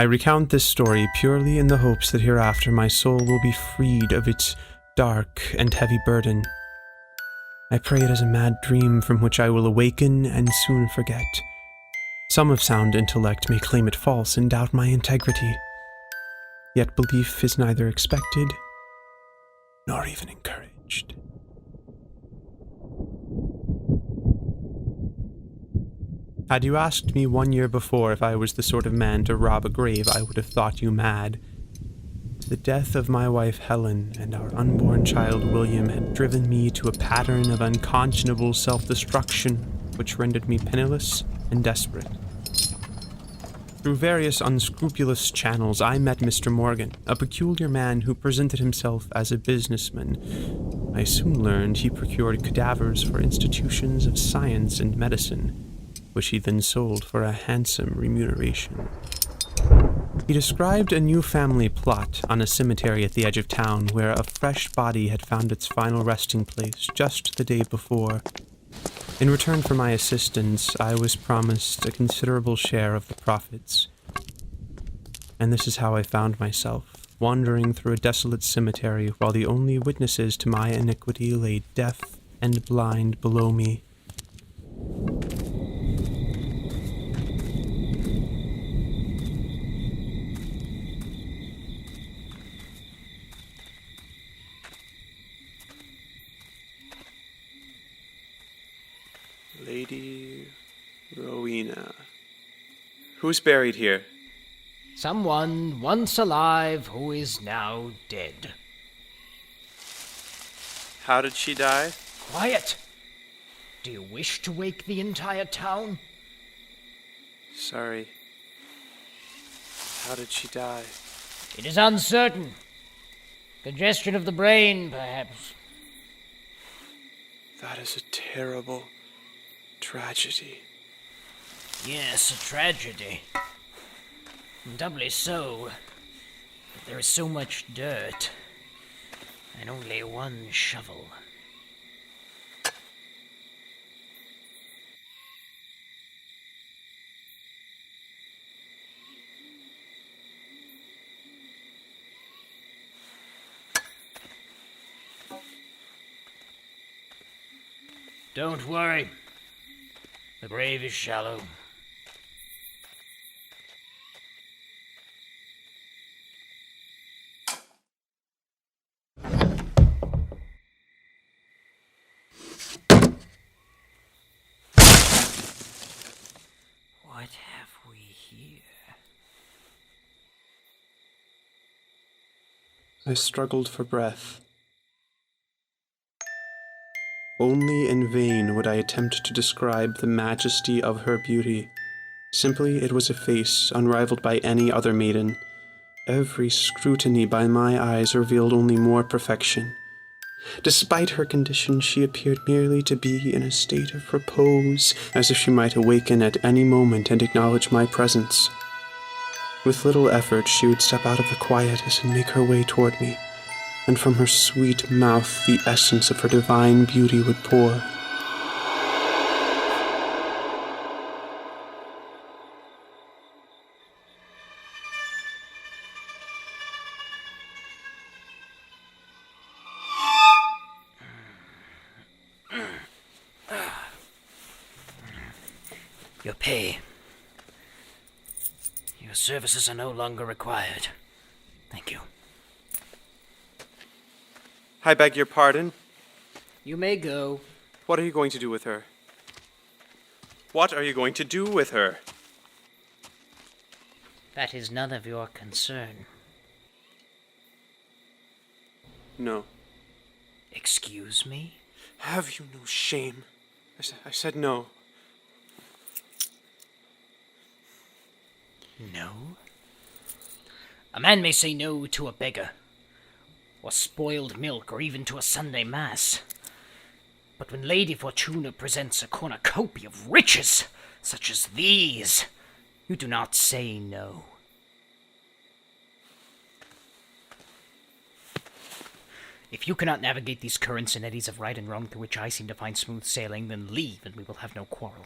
I recount this story purely in the hopes that hereafter my soul will be freed of its dark and heavy burden. I pray it as a mad dream from which I will awaken and soon forget. Some of sound intellect may claim it false and doubt my integrity. Yet belief is neither expected nor even encouraged. Had you asked me 1 year before if I was the sort of man to rob a grave, I would have thought you mad. The death of my wife Helen and our unborn child William had driven me to a pattern of unconscionable self-destruction, which rendered me penniless and desperate. Through various unscrupulous channels, I met Mr. Morgan, a peculiar man who presented himself as a businessman. I soon learned he procured cadavers for institutions of science and medicine, which he then sold for a handsome remuneration. He described a new family plot on a cemetery at the edge of town where a fresh body had found its final resting place just the day before. In return for my assistance, I was promised a considerable share of the profits. And this is how I found myself, wandering through a desolate cemetery while the only witnesses to my iniquity lay deaf and blind below me. Lady Rowena. Who's buried here? Someone once alive who is now dead. How did she die? Quiet! Do you wish to wake the entire town? Sorry. How did she die? It is uncertain. Congestion of the brain, perhaps. That is a terrible tragedy. Yes, a tragedy. Doubly so. But there is so much dirt, and only one shovel. Don't worry. The grave is shallow. What have we here? I struggled for breath. Only in vain would I attempt to describe the majesty of her beauty. Simply, it was a face unrivaled by any other maiden. Every scrutiny by my eyes revealed only more perfection. Despite her condition, she appeared merely to be in a state of repose, as if she might awaken at any moment and acknowledge my presence. With little effort, she would step out of the quietness and make her way toward me, and from her sweet mouth the essence of her divine beauty would pour. Your pay. Your services are no longer required. Thank you. I beg your pardon? You may go. What are you going to do with her? What are you going to do with her? That is none of your concern. No. Excuse me? Have you no shame? I said no. No? A man may say no to a beggar, or spoiled milk, or even to a Sunday mass. But when Lady Fortuna presents a cornucopia of riches, such as these, you do not say no. If you cannot navigate these currents and eddies of right and wrong through which I seem to find smooth sailing, then leave and we will have no quarrel.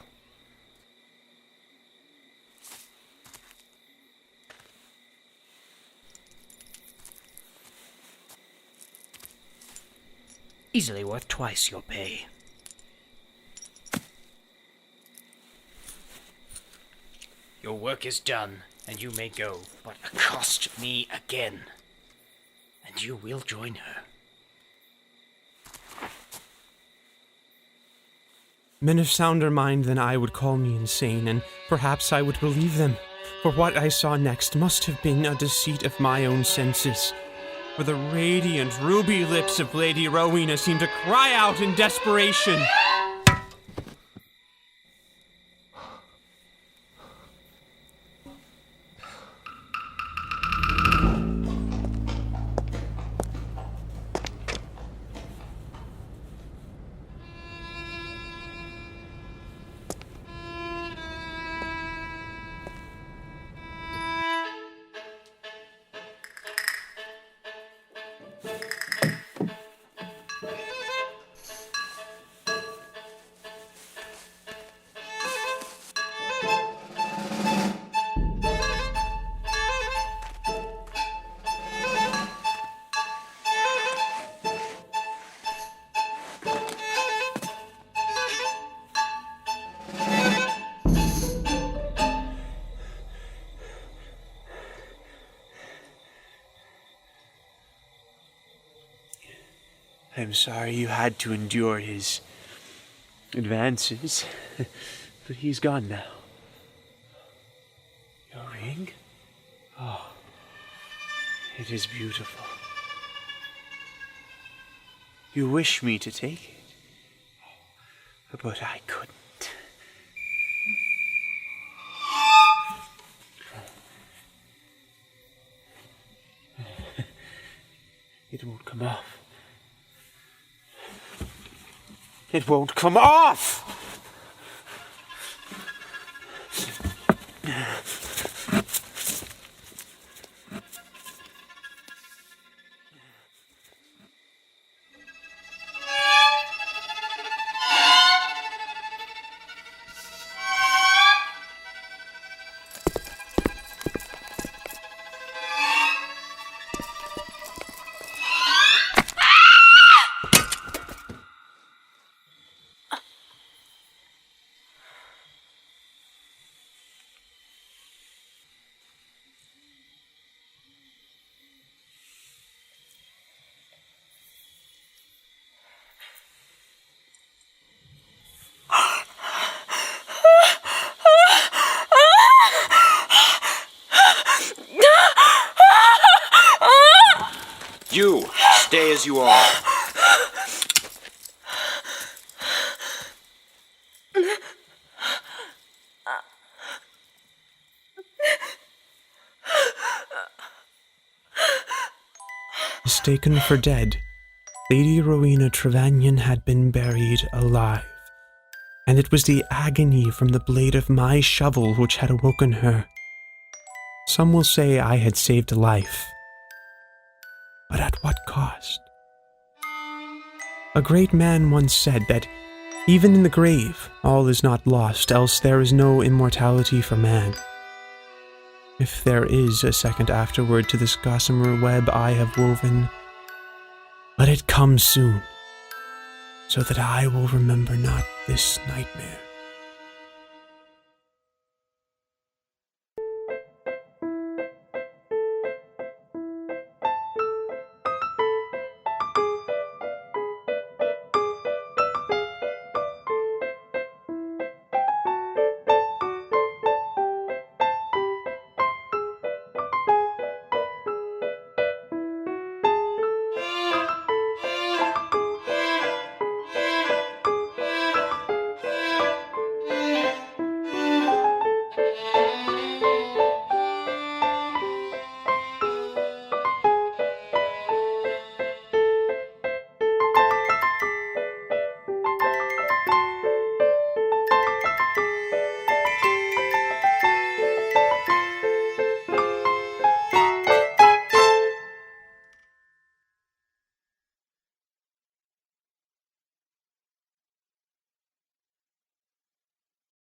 easily worth twice your pay. Your work is done, and you may go, but accost me again, and you will join her. Men of sounder mind than I would call me insane, and perhaps I would believe them, for what I saw next must have been a deceit of my own senses. For the radiant ruby lips of Lady Rowena seemed to cry out in desperation. I'm sorry you had to endure his advances, but he's gone now. Your ring? Oh, it is beautiful. You wish me to take it, but I couldn't. It won't come off. It won't come off! You, stay as you are. Mistaken for dead, Lady Rowena Trevanion had been buried alive, and it was the agony from the blade of my shovel which had awoken her. Some will say I had saved a life, but at what cost? A great man once said that even in the grave all is not lost, else there is no immortality for man. If there is a second afterward to this gossamer web I have woven, let it come soon, so that I will remember not this nightmare.